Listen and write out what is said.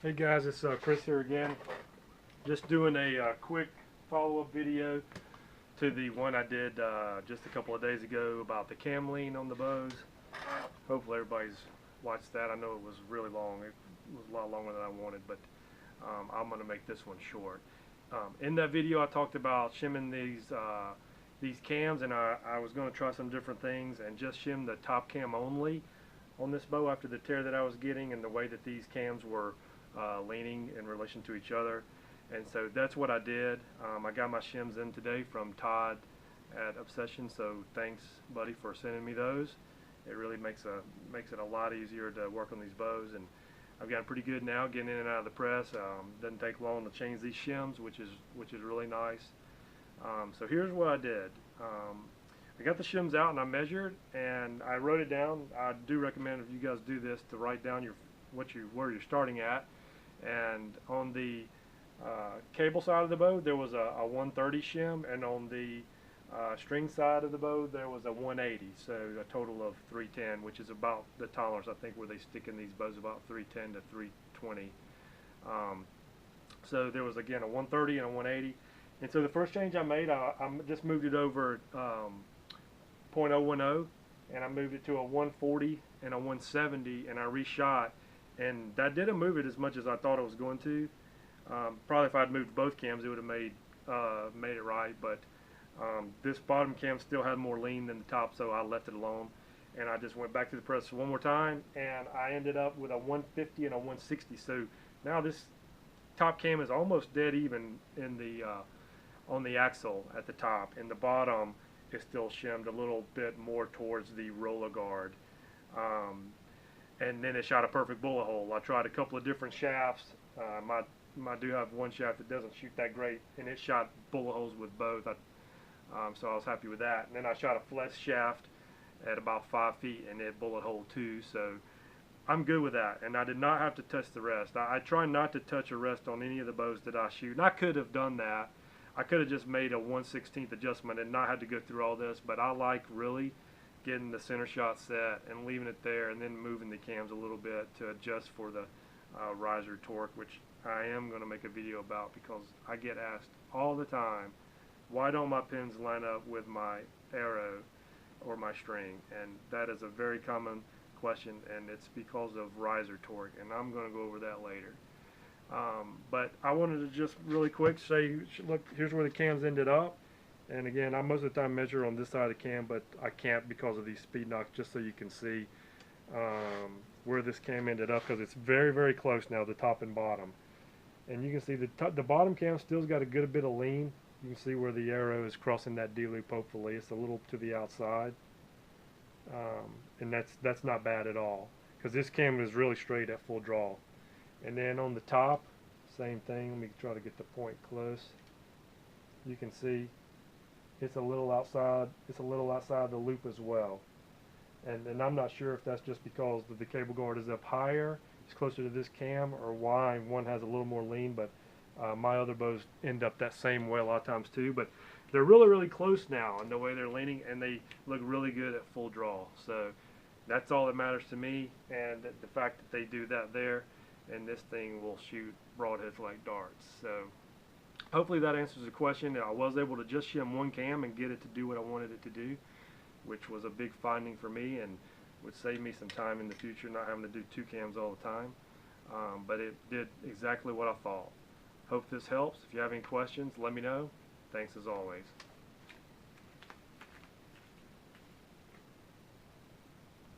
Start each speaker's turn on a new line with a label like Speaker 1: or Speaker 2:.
Speaker 1: Hey guys, it's Chris here again. Just doing a quick follow-up video to the one I did just a couple of days ago about the cam lean on the bows. Hopefully everybody's watched that. I know it was really long. It was a lot longer than I wanted, but I'm going to make this one short. In that video I talked about shimming these cams, and I was going to try some different things and just shim the top cam only on this bow after the tear that I was getting and the way that these cams were leaning in relation to each other. And so that's what I did. I got my shims in today from Todd at Obsession, so thanks buddy for sending me those. It really makes it a lot easier to work on these bows, and I've gotten pretty good now getting in and out of the press. Doesn't take long to change these shims, which is really nice. So here's what I did. I got the shims out and I measured and I wrote it down. I do recommend, if you guys do this, to write down where you're starting at. And on the cable side of the bow there was a 130 shim, and on the string side of the bow there was a 180, so a total of 310, which is about the tolerance I think where they stick in these bows, about 310 to 320. So there was again a 130 and a 180, and so the first change I made, I just moved it over 0.010, and I moved it to a 140 and a 170, and I reshot, and that didn't move it as much as I thought it was going to. Probably if I'd moved both cams it would have made it right, but this bottom cam still had more lean than the top, so I left it alone, and I just went back to the press one more time, and I ended up with a 150 and a 160. So now this top cam is almost dead even in the on the axle at the top, and the bottom is still shimmed a little bit more towards the roller guard. And then it shot a perfect bullet hole. I tried a couple of different shafts. I do have one shaft that doesn't shoot that great, and it shot bullet holes with both. So I was happy with that. And then I shot a flex shaft at about 5 feet, and it bullet hole too. So I'm good with that. And I did not have to touch the rest. I try not to touch a rest on any of the bows that I shoot. And I could have done that. I could have just made a 1/16 adjustment and not had to go through all this. But I like really getting the center shot set and leaving it there, and then moving the cams a little bit to adjust for the riser torque, which I am going to make a video about because I get asked all the time, why don't my pins line up with my arrow or my string? And that is a very common question, and it's because of riser torque, and I'm going to go over that later. But I wanted to just really quick say, look, here's where the cams ended up. And again, I most of the time measure on this side of the cam, but I can't because of these speed knocks, just so you can see where this cam ended up, because it's very, very close now, the top and bottom. And you can see the bottom cam still's got a good bit of lean. You can see where the arrow is crossing that D-loop, hopefully. It's a little to the outside. And that's not bad at all, because this cam is really straight at full draw. And then on the top, same thing. Let me try to get the point close. You can see it's a little outside. It's a little outside the loop as well. And I'm not sure if that's just because the cable guard is up higher, it's closer to this cam, or why one has a little more lean. But my other bows end up that same way a lot of times too. But they're really, really close now in the way they're leaning, and they look really good at full draw. So that's all that matters to me, and the fact that they do that there, and this thing will shoot broadheads like darts. So hopefully that answers the question. I was able to just shim one cam and get it to do what I wanted it to do, which was a big finding for me and would save me some time in the future, not having to do two cams all the time. But it did exactly what I thought. Hope this helps. If you have any questions, let me know. Thanks as always.